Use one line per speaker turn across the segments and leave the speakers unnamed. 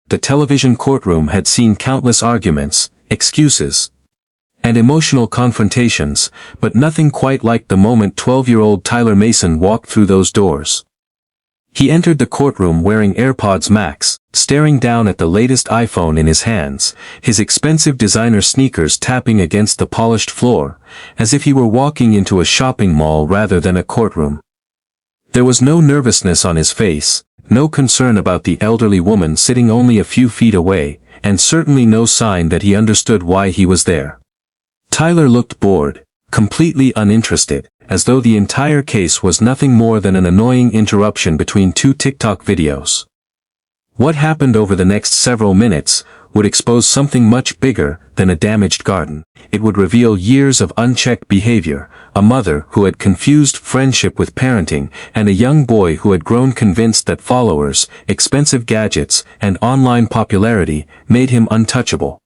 the television courtroom had seen countless arguments, excuses, and emotional confrontations, but nothing quite like the moment 12-year-old Tyler Mason walked through those doors. He entered the courtroom wearing AirPods Max, staring down at the latest iPhone in his hands, his expensive designer sneakers tapping against the polished floor, as if he were walking into a shopping mall rather than a courtroom. There was no nervousness on his face, no concern about the elderly woman sitting only a few feet away, and certainly no sign that he understood why he was there. Tyler looked bored, completely uninterested, as though the entire case was nothing more than an annoying interruption between two TikTok videos. What happened over the next several minutes would expose something much bigger than a damaged garden. It would reveal years of unchecked behavior, a mother who had confused friendship with parenting, and a young boy who had grown convinced that followers, expensive gadgets, and online popularity made him untouchable.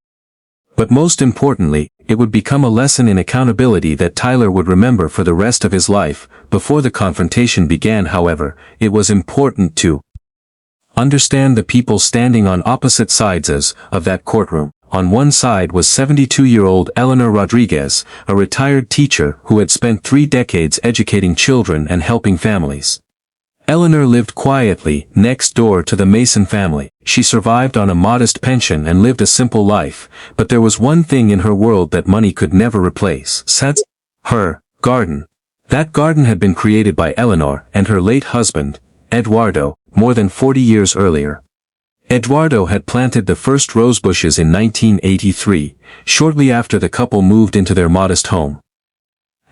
But most importantly, it would become a lesson in accountability that Tyler would remember for the rest of his life. Before the confrontation began, however, it was important to understand the people standing on opposite sides of that courtroom. On one side was 72-year-old Eleanor Rodriguez, a retired teacher who had spent 3 decades educating children and helping families. Eleanor lived quietly next door to the Mason family. She survived on a modest pension and lived a simple life, but there was one thing in her world that money could never replace. Her garden. That garden had been created by Eleanor and her late husband, Eduardo, more than 40 years earlier. Eduardo had planted the first rose bushes in 1983, shortly after the couple moved into their modest home.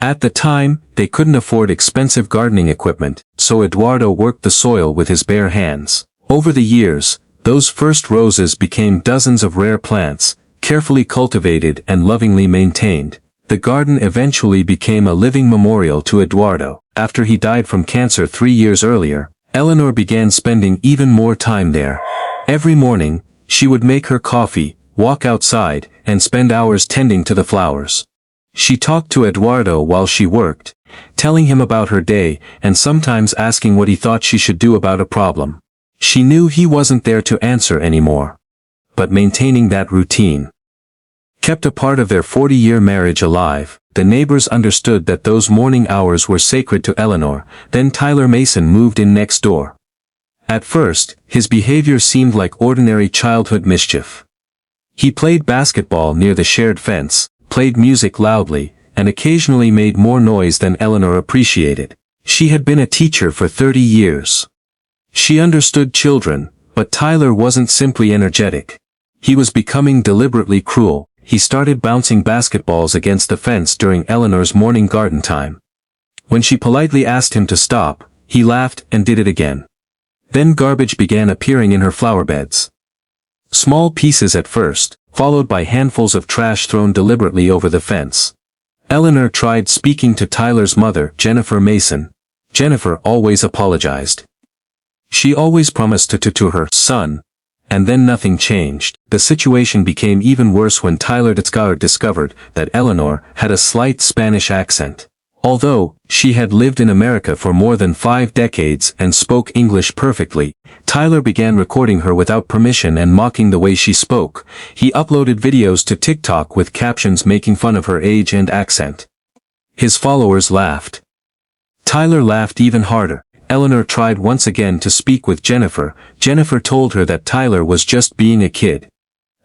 At the time, they couldn't afford expensive gardening equipment, so Eduardo worked the soil with his bare hands. Over the years, those first roses became dozens of rare plants, carefully cultivated and lovingly maintained. The garden eventually became a living memorial to Eduardo. After he died from cancer 3 years earlier, Eleanor began spending even more time there. Every morning, she would make her coffee, walk outside, and spend hours tending to the flowers. She talked to Eduardo while she worked, telling him about her day and sometimes asking what he thought she should do about a problem. She knew he wasn't there to answer anymore. But maintaining that routine kept a part of their 40-year marriage alive. The neighbors understood that those morning hours were sacred to Eleanor. Then Tyler Mason moved in next door. At first, his behavior seemed like ordinary childhood mischief. He played basketball near the shared fence, played music loudly, and occasionally made more noise than Eleanor appreciated. She had been a teacher for 30 years. She understood children, but Tyler wasn't simply energetic. He was becoming deliberately cruel. He started bouncing basketballs against the fence during Eleanor's morning garden time. When she politely asked him to stop, he laughed and did it again. Then garbage began appearing in her flower beds. Small pieces at first, followed by handfuls of trash thrown deliberately over the fence. Eleanor tried speaking to Tyler's mother, Jennifer Mason. Jennifer always apologized. She always promised to her son. And then nothing changed. The situation became even worse when Tyler discovered that Eleanor had a slight Spanish accent. Although she had lived in America for more than 5 decades and spoke English perfectly, Tyler began recording her without permission and mocking the way she spoke. He uploaded videos to TikTok with captions making fun of her age and accent. His followers laughed. Tyler laughed even harder. Eleanor tried once again to speak with Jennifer. Jennifer told her that Tyler was just being a kid.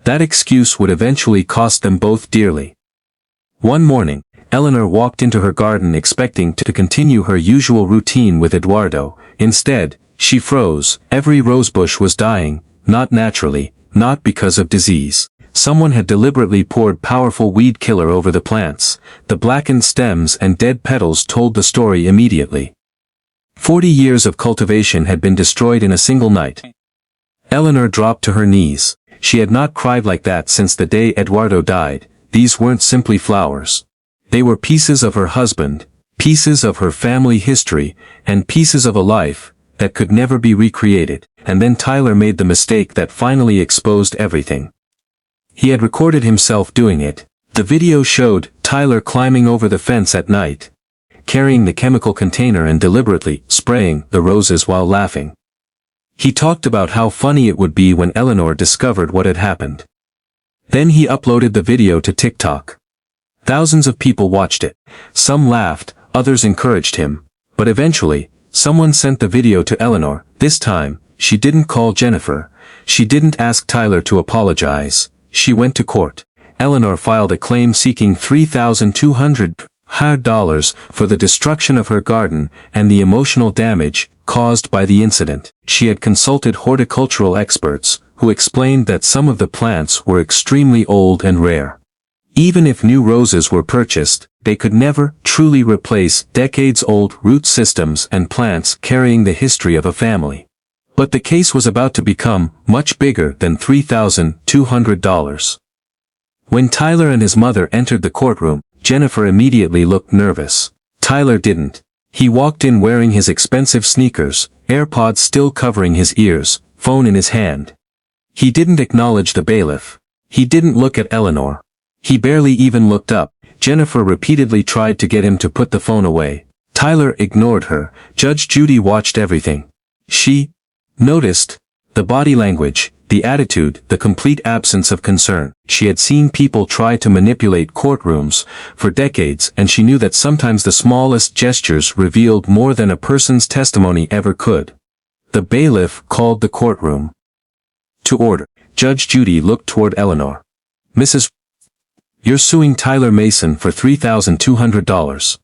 That excuse would eventually cost them both dearly. One morning, Eleanor walked into her garden expecting to continue her usual routine with Eduardo. Instead, she froze. Every rosebush was dying, not naturally, not because of disease. Someone had deliberately poured powerful weed killer over the plants. The blackened stems and dead petals told the story immediately. 40 years of cultivation had been destroyed in a single night. Eleanor dropped to her knees. She had not cried like that since the day Eduardo died. These weren't simply flowers. They were pieces of her husband, pieces of her family history, and pieces of a life that could never be recreated. And then Tyler made the mistake that finally exposed everything. He had recorded himself doing it. The video showed Tyler climbing over the fence at night, carrying the chemical container and deliberately spraying the roses while laughing. He talked about how funny it would be when Eleanor discovered what had happened. Then he uploaded the video to TikTok. Thousands of people watched it. Some laughed, others encouraged him. But eventually, someone sent the video to Eleanor. This time, she didn't call Jennifer. She didn't ask Tyler to apologize. She went to court. Eleanor filed a claim seeking $3,200 for the destruction of her garden and the emotional damage caused by the incident. She had consulted horticultural experts, who explained that some of the plants were extremely old and rare. Even if new roses were purchased, they could never truly replace decades-old root systems and plants carrying the history of a family. But the case was about to become much bigger than $3,200. When Tyler and his mother entered the courtroom, Jennifer immediately looked nervous. Tyler didn't. He walked in wearing his expensive sneakers, AirPods still covering his ears, phone in his hand. He didn't acknowledge the bailiff. He didn't look at Eleanor. He barely even looked up. Jennifer repeatedly tried to get him to put the phone away. Tyler ignored her. Judge Judy watched everything. She noticed the body language, the attitude, the complete absence of concern. She had seen people try to manipulate courtrooms for decades, and she knew that sometimes the smallest gestures revealed more than a person's testimony ever could. The bailiff called the courtroom to order. Judge Judy looked toward Eleanor. Mrs. You're suing Tyler Mason for $3,200.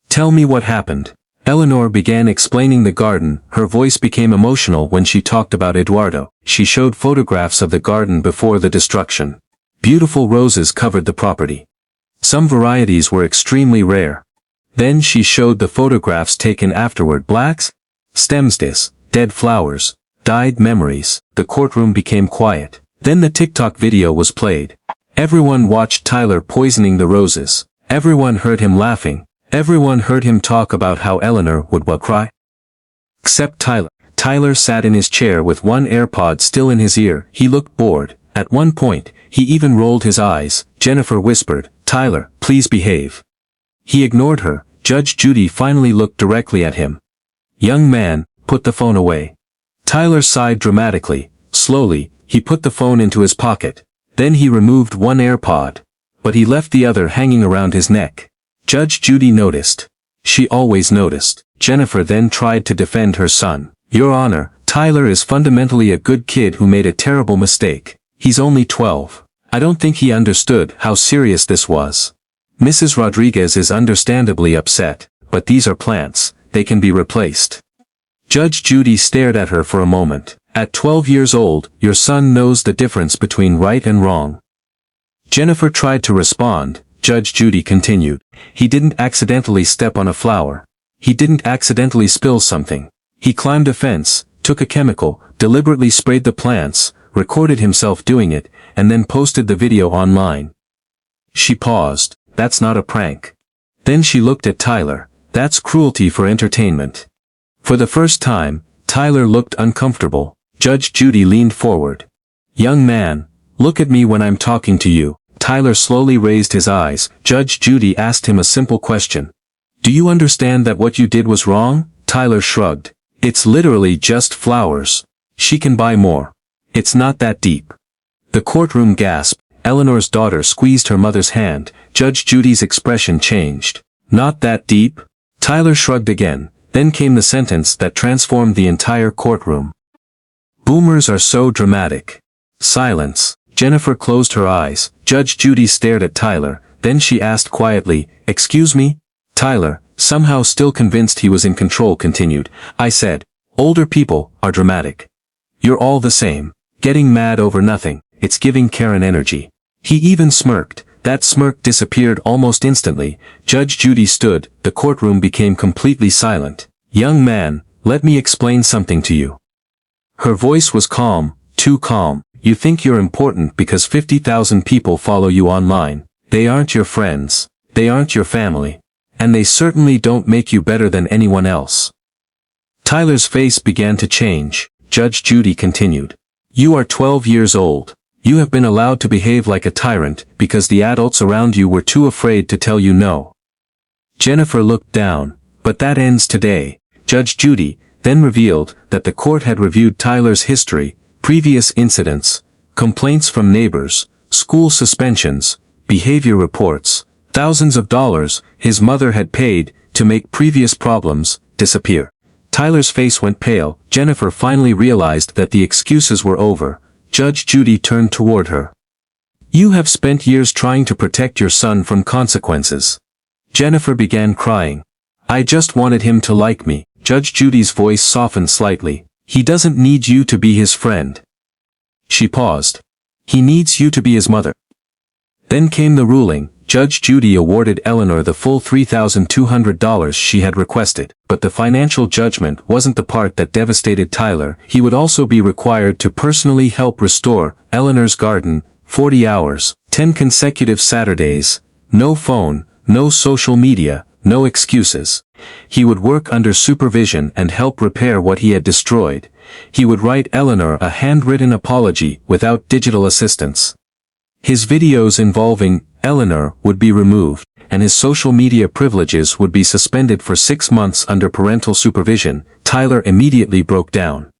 Tell me what happened. Eleanor began explaining the garden. Her voice became emotional when she talked about Eduardo. She showed photographs of the garden before the destruction. Beautiful roses covered the property. Some varieties were extremely rare. Then she showed the photographs taken afterward. Blacks, stems, dead flowers, died memories. The courtroom became quiet. Then the TikTok video was played. Everyone watched Tyler poisoning the roses. Everyone heard him laughing. Everyone heard him talk about how Eleanor would cry. Except Tyler. Tyler sat in his chair with one AirPod still in his ear. He looked bored. At one point, he even rolled his eyes. Jennifer whispered, Tyler, please behave. He ignored her. Judge Judy finally looked directly at him. Young man, put the phone away. Tyler sighed dramatically. Slowly, he put the phone into his pocket. Then he removed one AirPod. But he left the other hanging around his neck. Judge Judy noticed. She always noticed. Jennifer then tried to defend her son. Your Honor, Tyler is fundamentally a good kid who made a terrible mistake. He's only 12. I don't think he understood how serious this was. Mrs. Rodriguez is understandably upset, but these are plants, they can be replaced. Judge Judy stared at her for a moment. At 12 years old, your son knows the difference between right and wrong. Jennifer tried to respond. Judge Judy continued. He didn't accidentally step on a flower. He didn't accidentally spill something. He climbed a fence, took a chemical, deliberately sprayed the plants, recorded himself doing it, and then posted the video online. She paused. That's not a prank. Then she looked at Tyler. That's cruelty for entertainment. For the first time, Tyler looked uncomfortable. Judge Judy leaned forward. Young man, look at me when I'm talking to you. Tyler slowly raised his eyes. Judge Judy asked him a simple question. Do you understand that what you did was wrong? Tyler shrugged. It's literally just flowers. She can buy more. It's not that deep. The courtroom gasped. Eleanor's daughter squeezed her mother's hand. Judge Judy's expression changed. Not that deep? Tyler shrugged again. Then came the sentence that transformed the entire courtroom. Boomers are so dramatic. Silence. Jennifer closed her eyes. Judge Judy stared at Tyler. Then she asked quietly, Excuse me? Tyler, somehow still convinced he was in control, continued. I said, older people are dramatic. You're all the same. Getting mad over nothing. It's giving Karen energy. He even smirked. That smirk disappeared almost instantly. Judge Judy stood. The courtroom became completely silent. Young man, let me explain something to you. Her voice was calm, too calm. You think you're important because 50,000 people follow you online. They aren't your friends. They aren't your family. And they certainly don't make you better than anyone else. Tyler's face began to change. Judge Judy continued. You are 12 years old. You have been allowed to behave like a tyrant because the adults around you were too afraid to tell you no. Jennifer looked down. But that ends today. Judge Judy, then revealed that the court had reviewed Tyler's history, previous incidents, complaints from neighbors, school suspensions, behavior reports, thousands of dollars his mother had paid to make previous problems disappear. Tyler's face went pale. Jennifer finally realized that the excuses were over. Judge Judy turned toward her. "You have spent years trying to protect your son from consequences." Jennifer began crying. "I just wanted him to like me." Judge Judy's voice softened slightly. "He doesn't need you to be his friend." She paused. "He needs you to be his mother." Then came the ruling. Judge Judy awarded Eleanor the full $3,200 she had requested, but the financial judgment wasn't the part that devastated Tyler. He would also be required to personally help restore Eleanor's garden, 40 hours, 10 consecutive Saturdays, no phone, no social media, no excuses. He would work under supervision and help repair what he had destroyed. He would write Eleanor a handwritten apology without digital assistance. His videos involving Eleanor would be removed, and his social media privileges would be suspended for 6 months under parental supervision. Tyler immediately broke down.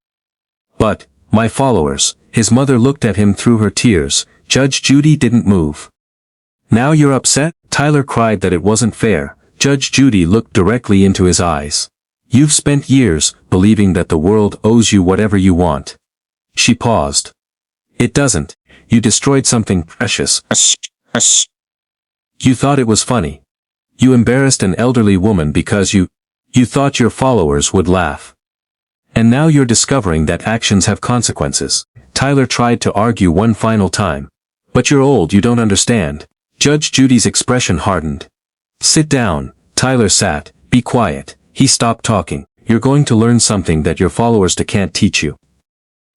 "But, my followers," his mother looked at him through her tears. Judge Judy didn't move. "Now you're upset?" Tyler cried that it wasn't fair. Judge Judy looked directly into his eyes. "You've spent years believing that the world owes you whatever you want." She paused. "It doesn't. You destroyed something precious. You thought it was funny. You embarrassed an elderly woman because you thought your followers would laugh. And now you're discovering that actions have consequences." Tyler tried to argue one final time. "But you're old, you don't understand." Judge Judy's expression hardened. "Sit down." Tyler sat. "Be quiet." He stopped talking. "You're going to learn something that your followers can't teach you.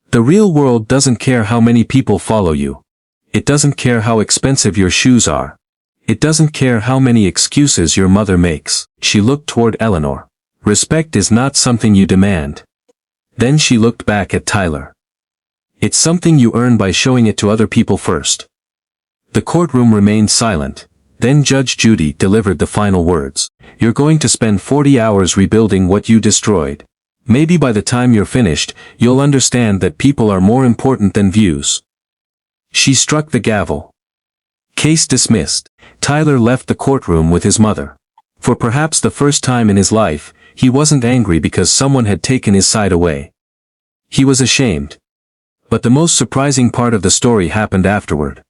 The real world doesn't care how many people follow you. It doesn't care how expensive your shoes are. It doesn't care how many excuses your mother makes." She looked toward Eleanor. "Respect is not something you demand." Then she looked back at Tyler. "It's something you earn by showing it to other people first." The courtroom remained silent. Then Judge Judy delivered the final words. "You're going to spend 40 hours rebuilding what you destroyed. Maybe by the time you're finished, you'll understand that people are more important than views." She struck the gavel. Case dismissed. Tyler left the courtroom with his mother. For perhaps the first time in his life, he wasn't angry because someone had taken his side away. He was ashamed. But the most surprising part of the story happened afterward.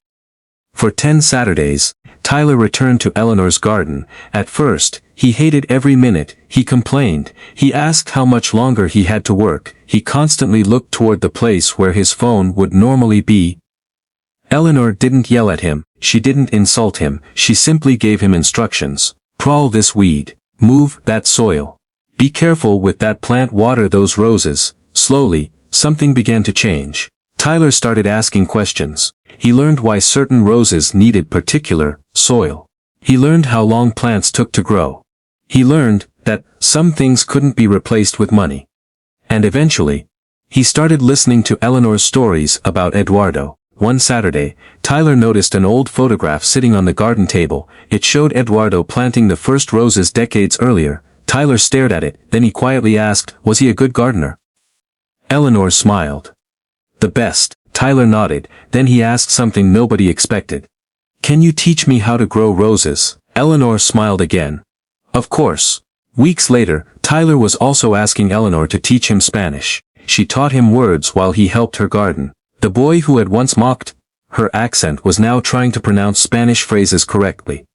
For 10 Saturdays, Tyler returned to Eleanor's garden. At first, he hated every minute. He complained. He asked how much longer he had to work. He constantly looked toward the place where his phone would normally be. Eleanor didn't yell at him. She didn't insult him. She simply gave him instructions. "Prowl this weed. Move that soil. Be careful with that plant. Water those roses." Slowly, something began to change. Tyler started asking questions. He learned why certain roses needed particular soil. He learned how long plants took to grow. He learned that some things couldn't be replaced with money. And eventually, he started listening to Eleanor's stories about Eduardo. One Saturday, Tyler noticed an old photograph sitting on the garden table. It showed Eduardo planting the first roses decades earlier. Tyler stared at it, then he quietly asked, "Was he a good gardener?" Eleanor smiled. "The best." Tyler nodded, then he asked something nobody expected. "Can you teach me how to grow roses?" Eleanor smiled again. "Of course." Weeks later, Tyler was also asking Eleanor to teach him Spanish. She taught him words while he helped her garden. The boy who had once mocked her accent was now trying to pronounce Spanish phrases correctly.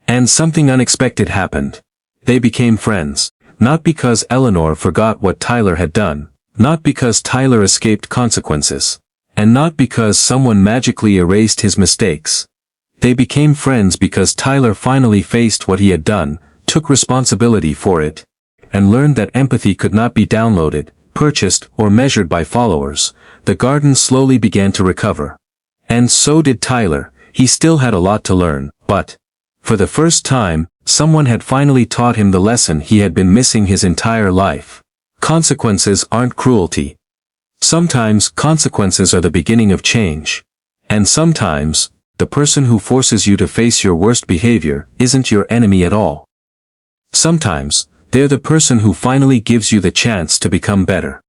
And something unexpected happened. They became friends. Not because Eleanor forgot what Tyler had done. Not because Tyler escaped consequences. And not because someone magically erased his mistakes. They became friends because Tyler finally faced what he had done, took responsibility for it, and learned that empathy could not be downloaded, purchased, or measured by followers. The garden slowly began to recover. And so did Tyler. He still had a lot to learn, but, for the first time, someone had finally taught him the lesson he had been missing his entire life. Consequences aren't cruelty. Sometimes consequences are the beginning of change. And sometimes, the person who forces you to face your worst behavior isn't your enemy at all. Sometimes, They're the person who finally gives you the chance to become better.